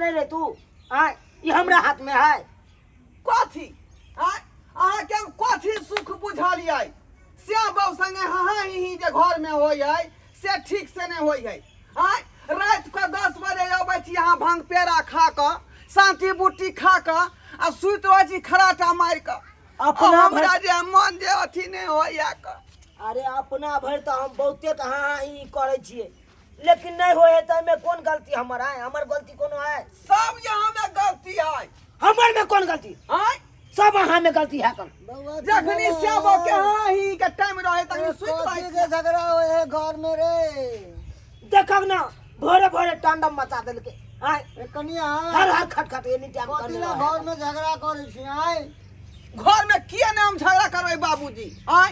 नहीं रे तू आय ये हमरा हाथ में है कथी आय अहाँ के कथी सुख बुझलियै श्याम बाबू संगे हाँ ही जे घर में होय है से ठीक से नहीं होय है आय रात को 10 बजे अबै छी अहाँ भांग पेड़ा खा क शांति बूटी खा क आ सुत रहै छी खराटा मार क अपना हमरा जे मन जे अथी नहीं होय क अरे अपना भर तो हम बहुते हाँ ही करे छिए लेकिन नहीं होए तो में कौन गलती हमर है हमर गलती कोनो है सब यहाँ में गलती है हमर में कौन गलती आय सब अहाँ में गलती है कौन जखनी श्याम बाबू के हाँ ही के टाइम रहे तखनी सुत रहै छी झगड़ा होए घर में रे देखब ना भोरे भोरे टांडम मचा देलके आय कनिया हर हर खटखट एनी टाइम करने घर में झगड़ा करे छी आय घर में किए ने हम झगड़ा करबै बाबूजी आय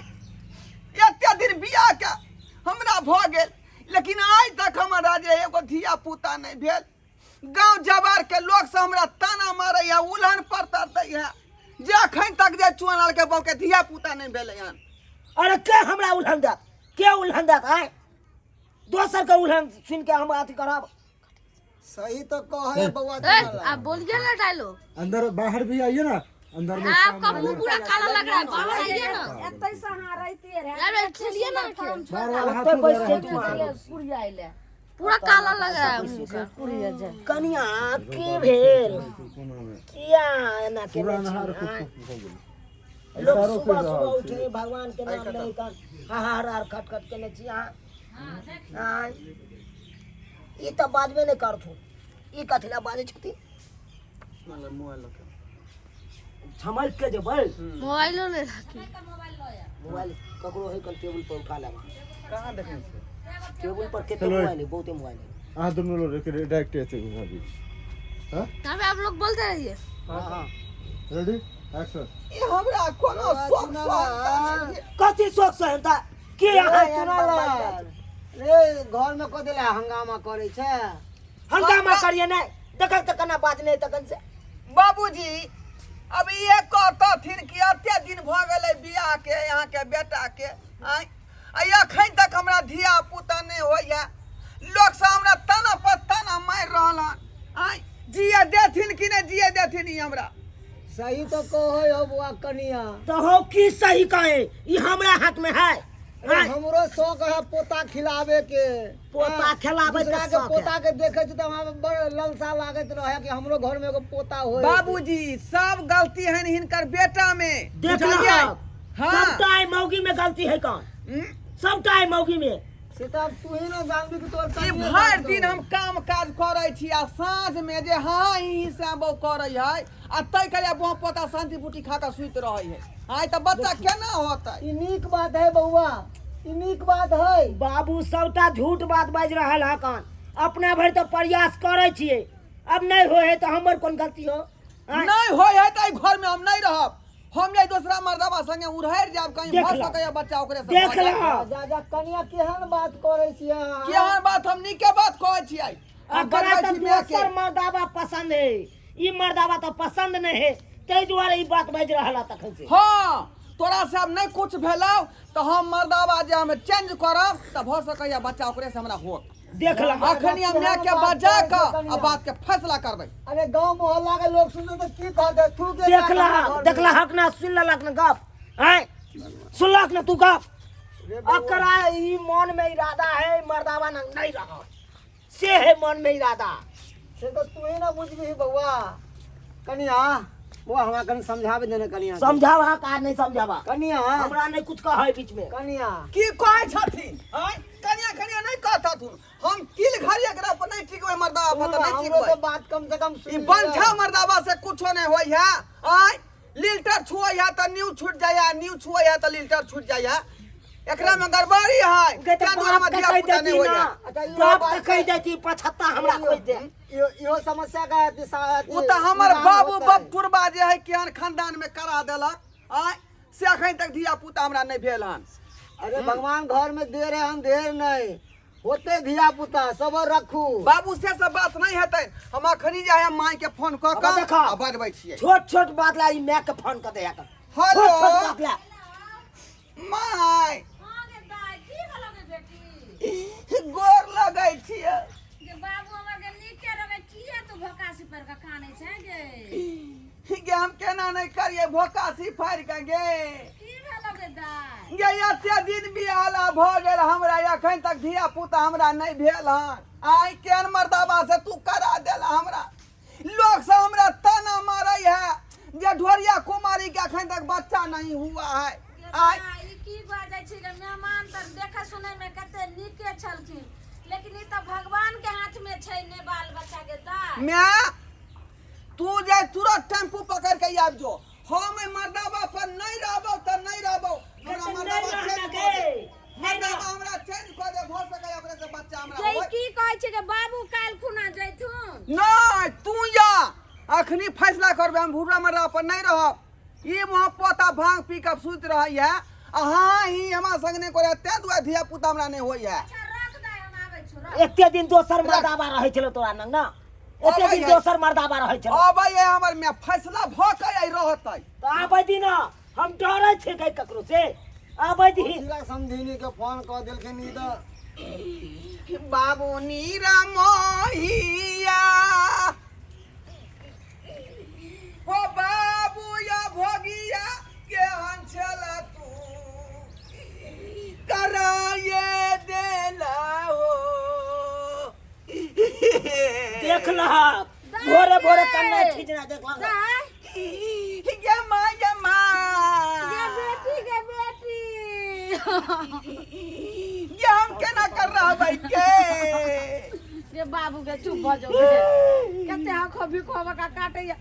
एते दिन बियाह के हमरा भ गेल लेकिन आज तक हमरा जे एगो धिया पुता नहीं भेल गांव जवार के लोग से हमरा ताना मारे या उल्हन पड़ता दै है जे अखन तक जे चुनाल के बौ के धिया पुता नहीं भेले हन अरे के हमरा उल्हन देत के उल्हन देत आय दोसर के उल्हन सुन के हम अथी करब सही तो कहे बउआ आप बोलिए ना डायलॉग अंदर बाहर भी आइए ना अंदर में आपका मुंह पूरा काला लग रहा है बाहर आइए ना एतै से हां रहती है अरे चलिए ना बार बार हाथ तो में पैसे रहा तू है। पुरिया आइले पूरा काला लग रहा है मुंह का पुरिया जा कनिया की भेल कोना में किया एना के पूरा नहार को हो गेल लोग इशारों सुबह पे सुबह उठे भगवान के नाम ले कर हाहार हार खट खट के छी हां ई त बाजबे नहीं करथु ई कथिला बाजे छथि मतलब मोबाइल लके झमक के जे बोल मोबाइलो ले रखी मोबाइल ककरो है कल टेबल पर उठा लेगा कहां देखै छी टेबल पर केते चलो। मोबाइल है बहुते मोबाइल है आ दोनों लोग डायरेक्ट ऐसे घुमा दी हां यहाँ पे आप लोग बोलते रहिए हां रेडी एक्शन ई हमरा कोनो शौक कथि शौक से हता के यहाँ रे घर में को देले हंगामा करे छे हंगामा करिए नहीं देखल त कना बात नहीं तकन से बाबूजी अब ये कहतथिन कि अत्ते दिन भ गेलै बियाह के यहाँ के बेटा के आय अखन तक हमरा धिया पुता नहीं होइया लोग से हमरा तना पर तना मार रहल आय जिए देथिन कि नहीं जिए देथिन ई हमरा सही तो कहे हो बुआ कनिया तो हो की सही कहे ई हमरा हाथ में है हमरो शौक है पोता खिलावे के पोता खिलावे के दूसरा के शौक है। पोता के देखे छ त हमरा बड़ ललसा लागत रहे कि हमरो घर में एगो पोता होए बाबूजी सब गलती है हिनकर बेटा में देख बुझलियै? लो हाँ सब टाइम मौगी में गलती है कौन सब टाइम मौगी में से तो तू ही ना जानबी कि तोर ई भर दिन हम काम काज करे छी आ साँझ में जे हाँ ही से बो करे है आ तै करिया बुआ पोता शांति बूटी खा के सुत रहे है आय त बच्चा केना होतै ई नीक बात है बउआ ई नीक बात है बाबू सबटा झूठ बात बाज रहल है कौन अपना भर तो प्रयास करे छिए अब नहीं होए तो हमर कौन गलती हो नहीं होय है त घर में हम नहीं रहब हम ये दूसरा मर्दवा संगे उड़हर जाब कहीं देख भ ला। सकैया बच्चा ओकरे से देख ला जा जा कनिया केहन बात करे छियै केहन बात हम नीके बात कहै छियै अगर तो दोसर मर्दावा पसंद है ई मर्दावा तो पसंद नहीं है तै दुआरे ई बात बाज रहल है तखन से हाँ तोरा से अब नहीं कुछ भेलौ तो हम मर्दावा जे हम चेंज करब त भ सकैया बच्चा ओकरे से हमरा होत देख ला अखनी हम ने के बजा के अब बात के फैसला करबै अरे गांव मोहल्ला के लोग सुनते तो की कहते तू के देख ला हक ना सुन लक ना गप हैं सुनलक ना तू गप अकरा ई मन में इरादा है मर्दावा ना नहीं रहा से है मन में इरादा से तो तू ही ना बुझबी बउआ कनिया वो हमरा कनी समझावे देने कनिया समझावा का नहीं समझावा कनिया हमरा नहीं कुछ कहे बीच में कनिया की कहै छथिन हैं कनिया कनिया नहीं कहथुन हम तिल घड़ी एकरा पर नहीं ठीक होय मर्दावा पर त नहीं ठीक हमरो होय तो बात कम से कम ई सुन बंठा मर्दावा से कुछो नहीं होय है आय लिल्टर छुओ है त न्यू छूट जाया न्यू छुओ है त लिल्टर छूट जाया एकरा में गड़बड़ी है के तो क्या दुआरे में बाप धिया कह पुता नहीं देती होय ना है बाप तो कह देती पछत्ता हमरा खोज दे इहो समस्या का दिशा उ त हमर बाबू बपुरबा जे है केहन खानदान में करा देलक आय से अखन तक धिया पुता हमरा नहीं भेल हन अरे भगवान घर में देर है अंधेर नहीं होते धिया पुता सबर रखू बाबू से सब बात नहीं हेतै हम अखनी जे है माई के फोन क अब के देखा। आ बजबै छियै छोट छोट बात ला ई मैं के फोन कर दे कर हेलो छोट छोट बात ला माई हां गे दाई की भलो गे बेटी गोर लगै छियै गे बाबू हमर के नीके रहे किए तू भोकासी पर का खाने छै गे गे हम केना नहीं करिए भोकासी फाड़ के गे की भेलो गे दाय गे एते दिन बियाला भ गेल हमरा अखन तक धिया पुता हमरा नहीं भेल हन आई केन मर्दाबा से तू करा देला हमरा लोग सब हमरा ताना मारे है जे ढोरिया कुमारी के अखन तक बच्चा नहीं हुआ है आई ई की बाजै छै गे मेहमान तर देखे सुनै में कते नीके छलखिन लेकिन ई त भगवान के हाथ में छै ने बाल बच्चा के दाय मैं तू जे तुरंत टेम्पू पकड़ के आब जो हम मर्दाबा पर नहीं रहबो त नहीं रहबो हमरा मर्दाबा चेंज कर दे मर्दाबा हमरा चेंज कर दे हो सके अपने से बच्चा हमरा ये होय की कहै छै गे बाबू काल खुना जैथुन नहीं तू या अखनी फैसला करबे हम भूरा मर्दाबा पर नहीं रहब ई वहां पोता भांग पी के सुत रहै है हां ही हमरा संग ने करे ते दुआ धिया पुता हमरा नहीं होय है अच्छा रख दे हम आबै छु रख एते दिन दोसर मर्दाबा रहै छलो तोरा नंग ना एते दिन दोसर मर्दाबा रहै छलो अब ये हमर में फैसला भ के आई रहतै तो आबै दी ना हम डरै छै कई ककरो से आबै दी जिला समझिनी के फोन कर देलखिन ई तो बाबू नीरा मोहिया ओ बाबू या भोगिया के हंचल तू कराए देला हो देख लहा भोरे भोरे कन्ना खींचना देख लहा दाय ये मां गे बेटी गे बेटी ये हम केना कर रहा भाई के गे बाबू के चुप भ जाओ कते आंखो बिखोबा का काटे आई ये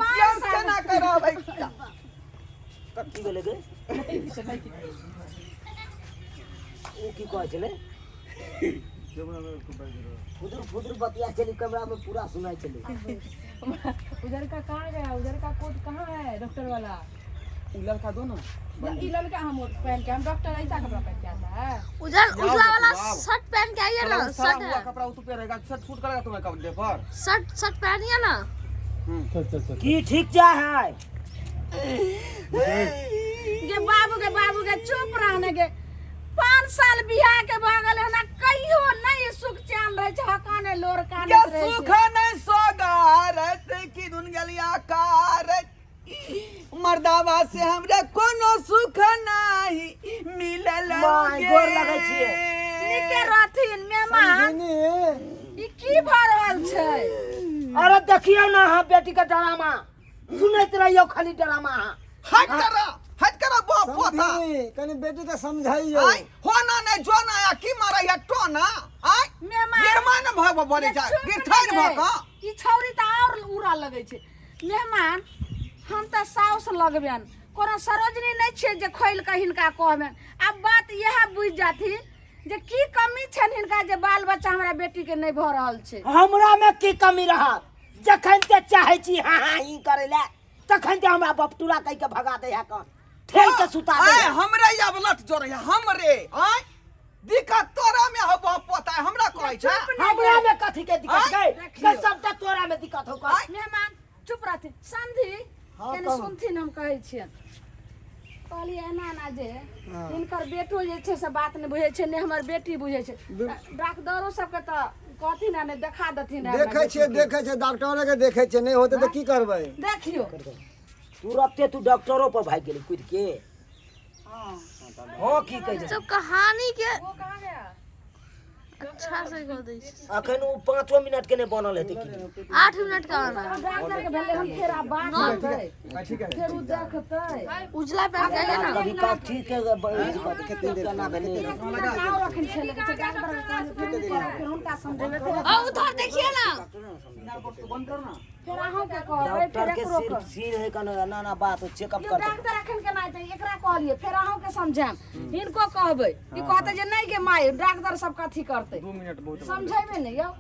5 हम साल केना कर रहा भाई कट्टी गेले गे ओ की कहै छले फुदुर फुदुर बतिया चली कैमरा में पूरा सुनाई चले उधर का कहाँ गया उधर का कोट कहाँ है डॉक्टर वाला लड़का दो ना ये लड़का हम पहन के हम डॉक्टर ऐसा कपड़ा पहन के आता है उजला वाला शर्ट पहन के आइए ना शर्ट है कपड़ा तू पहनेगा शर्ट सूट करेगा तुम्हें कब दे पर शर्ट पहनिए ना चल की ठीक जा है गे बाबू के चुप रहने गे 5 साल बियाह के भगल है ना कहियो नहीं सुख चैन रहे छ हकाने लोर काने क्या रहे सुख नहीं सोगारत की दुन गलिया कारत मर्दावा से हमरा कोनो सुख नहीं मिलल माय गोर लगै छियै निके रहथिन मेहमान समझिनी ई की भ रहल छै अरे देखियो ना हां बेटी का ड्रामा सुनैत रहियो खाली ड्रामा हट करा बाप पोता समझिनी कनी बेटी के समझाइयो आई होना नहीं जोना या की मारा या टोना आई निर्माण भाग बोले जा गिरथाइन भागा ई छौरी त और उड़ा लगै छै मेहमान हम त साउस लगबेन कोनो सरोजनी नहीं छै जे खोइल के हिनका कहबेन अब बात यह बुझ जाथिन जे की कमी छन हिनका जे बाल बच्चा हमरा बेटी के नहीं भ रहल छै हमरा में की कमी रहा जखन ते चाहे छी हां हां ई करे ले तखन ते हमरा बपटूरा कह के भगा दे है कौन ठेल के सुता दे आई हमरे या बलट जोरे हमरे आई दिक्कत तोरा में हो बाप पोता हमरा कहै छै हमरा में कथी के दिक्कत गई के सबटा तोरा में दिक्कत हो का मेहमान चुप रहथिन समझी हाँ, केने कहू। सुनथिन हम कहै छियन कहलिए एना ना जे हिनकर बेटो जे छै से बात नहीं बुझै छै ने हमर बेटी बुझै छै डॉक्टरो सबके त कहथिन ने देखा देथिन देखे छे डॉक्टर के देखे छे नहीं होते तो की करबै देखियो तुरंते तू डॉक्टरों पर भाग गेली कूद के हो की कह तो कहानी के वो कहां गया अच्छा से कर दै अखन उ 5 मिनट के ने बनल हेते की 8 मिनट का आना डॉक्टर के भेले हम फेर आब बात करतै ठीक है फेर उ देखतै उजला पहन के आइए ना कभी का ठीक है केना भेले लगाओ रखन छले के डॉक्टर के हुनका समझेबे फेर उधर देखिए ना फेर अहाँ के कहबै डॉक्टर फेर के एकरो सिर्फ सीन है कनो ना बात चेकअप यो कर डॉक्टर अखन के नहीं एकरा कहलिए फेर अहाँ के समझाम हिनको कहबै ई कहते जे नहीं के माय डॉक्टर सब कथी करतै 2 मिनट बहुत समझेबे नहीं यौ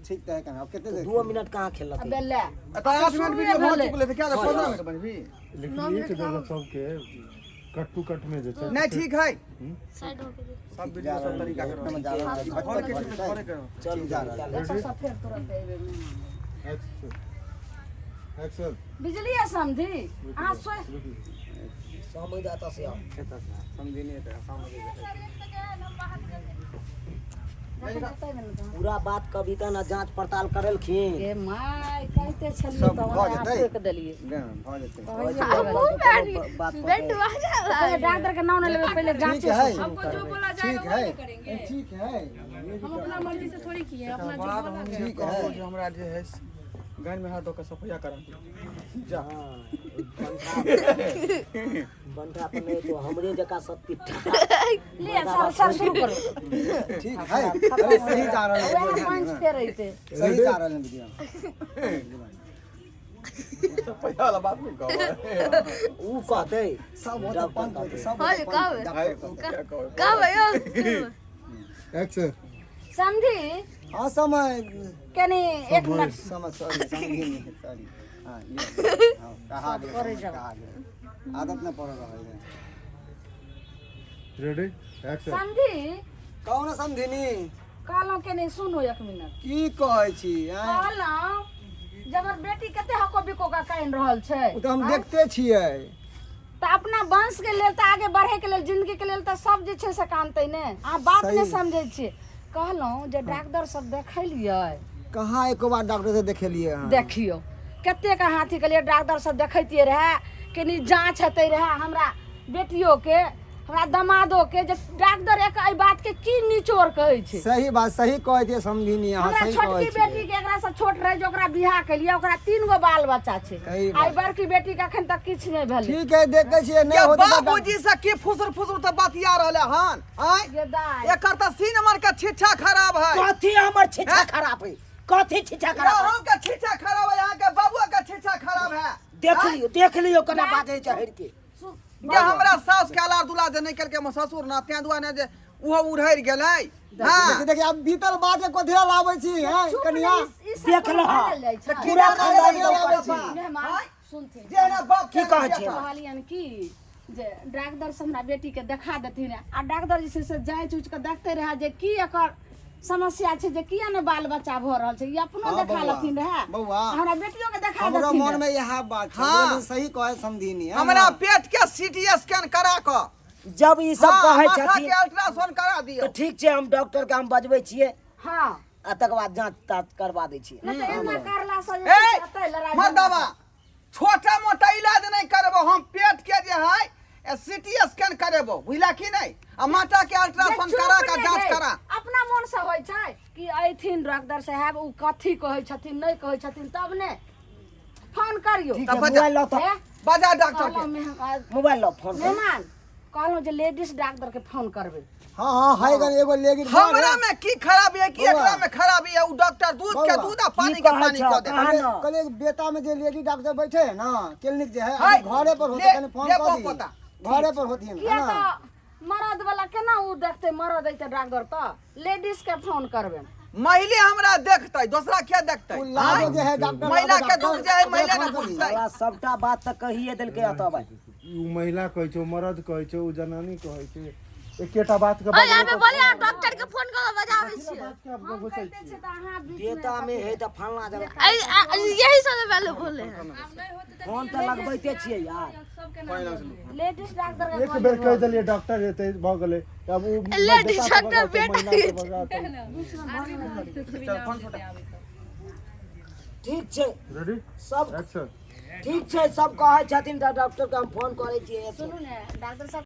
ठीक है कना अब कितने देर 2 मिनट कहां खेलक अबे ले 8 मिनट वीडियो बहुत चुकले थे क्या 15 मिनट बनबी लेकिन एक जगह सबके कट टू कट में जे छै नहीं ठीक है साइड हो के सब वीडियो सब तरीका के में जा रहा है और के चीज करे करो चल जा रहा सब सब फेर तुरंत एबे में एक्शन बिजली है समझी अहाँ सोच समय दाता से आओ समझी नहीं था समझ पूरा बात कभी का ना जांच पड़ताल करेलखिन। ए माय कहते छलिए सब तो भऽ हमरा जेतै। हाथ के देलिए भऽ जेतै बात बेटवा पहले डॉक्टर के नाम न लेबे, पहले जांच ठीक है हमको जो बोला जाएगा ठीक वो है नहीं करेंगे। ठीक है हम अपना मर्जी से थोड़ी किए, अपना जो बोला गया। ठीक है जो हमरा जे है गान में हाथ धो के सफाया करा जा बंधा पर नहीं तो हमरे जका सब पिट्ठा ले सर शुरू करो। ठीक है अरे सही जा रहा है वह पंच फेर रही सही जा रहा है वीडियो सफाया वाला बात नहीं कहो ऊ कहते सब बहुत पंच होते सब हाय का भयो एक्शन समझी हां समय कनी एक मिनट समय सॉरी सॉरी हां ये कहा गया आदत न पड़ रहा है रेडी एक्शन समझी कौन समझिनी कहलौं के नहीं सुनो एक मिनट की कहै छी कहलौं जब बेटी कते हको बिको का कहि रहल छै ओ तो हम देखते छियै त अपना वंश के लेल त आगे बढ़े के लेल जिंदगी के लेल त सब जे छै से कानतै ने आ बात सही। नहीं समझै छियै कहलौं जे डॉक्टर सब देखैलियै कहाँ एको बार डॉक्टर से देखेलिए हां देखियो कते का हाथी के लिए डॉक्टर सब देखैतिए रहे कनी जांच हेतै रहे हमरा बेटियों के हमरा दमादो के जे डॉक्टर एक एई बात के की निचोड़ कहै छै सही बात सही कहै छै समझिनी हां हमरा सही छोटकी कहै बेटी के एकरा से छोट रहे जो ओकरा बियाह केलिए ओकरा 3 गो बाल बच्चा छै सही बात। आई बड़की बेटी के अखन तक किछ नहीं भेलै ठीक है देखे छियै क्या नहीं होता बाबूजी से की फुसुर फुसुर तो बतिया रहले हन आय ये दाई एकर त सी नंबर के छिछा खराब है कथी हमर छिछा खराब है कथी छिछा खराब है यहाँ के छिछा खराब है यहाँ के बाबुआ के छिछा खराब है देख लियो कना बाजे छै हट के ये हमरा सास के अलार दुला जे निकल के ससुर ना तें दुआ ने जे उहो उड़हर गेलै हां देखिए अब बीतल बात को ध्यान लाबै छी हैं कनिया देख लो पूरा खानदान लाबै छी मेहमान सुनथिन जे ना बाप की कहै छै कहलियन की जे डॉक्टर से हमरा बेटी के देखा देथिन आ डॉक्टर जे छै से जांच उच के देखते रहे जे की एकर समस्या छै जे किया ने बाल बच्चा भ रहल छै ये अपनो हाँ, देखा बौआ, लथिन रहे बौआ। हमरा बेटियों के देखा हमरो देथिन मन में यह बात छै हाँ। लेकिन सही कहे समझिनी हमरा पेट के सीटी स्कैन करा क जब ई सब कहै माथा छथिन के अल्ट्रासाउंड करा दियो तो ठीक छै हम डॉक्टर के हम बजबै छियै हां आ तकर बाद जांच तांच करवा दै छियै न त एना करला से जे ए कतै लड़ाई मर्दवा छोटा मोटा इलाज नहीं करबो हम पेट के जे है सीटी स्कैन करेबो बुझला कि नहीं आ माथा के अल्ट्रासाउंड करा के जांच करा अपना मन से होय छै कि ऐथिन डॉक्टर साहब उ कथी कहै छथिन नहीं कहै छथिन तब ने फोन करियो ठीक है मोबाइल लो तो ए, बजा डॉक्टर कहलौं के मेहमान मोबाइल लो फोन कर मेहमान कहलौं जे लेडीज डॉक्टर के फोन करबै हां हां है गन एगो लेगी हमरा में की खराबी है कि एकरा में खराबी है उ डॉक्टर दूध के बौआ, दूध आ पानी की के कहै पानी छ? क दे कहाँ न? कल एक बेटा में जे लेडी डॉक्टर बैठे है ना क्लिनिक जे है हाय, अभी घरे पर होते ले- कने फोन ले कर दी पता। घरे पर होती है किया ना तो मर्द वाला केना उ देखते मर्द ऐते डॉक्टर तो लेडीज के फोन करबै महिला हमरा देखतै दूसरा क्या देखतै उ लागे जे है डॉक्टर महिला के डॉक्टर, दूध जे है महिला ओकरा ने फोन कर दी। बुझतै साला सबटा बात त कहिए देलकै अत भाई उ महिला कहै छै उ मर्द कहै छै उ जनानी कहै छै एकेटा बात के ओए यहाँ पे बोलिए डॉक्टर के फोन कर बजावे छियै बात के आप घुसै कहते छै त अहाँ बीच बेटा में है त फलना जगह यही सबसे पहले बोले हैं फोन त लगबैते छियै यार लेडीज डॉक्टर के एक बेर कह देलिए डॉक्टर एते भ गेलै अब उ लेडीज बेटा के डॉक्टर, बगल से बेटा महिला के बगल से। ठीक छै रेडी सब एक्शन ठीक छै सब कहै छथिन त डॉक्टर के हम फोन करै छियै सुनू ने डॉक्टर साहब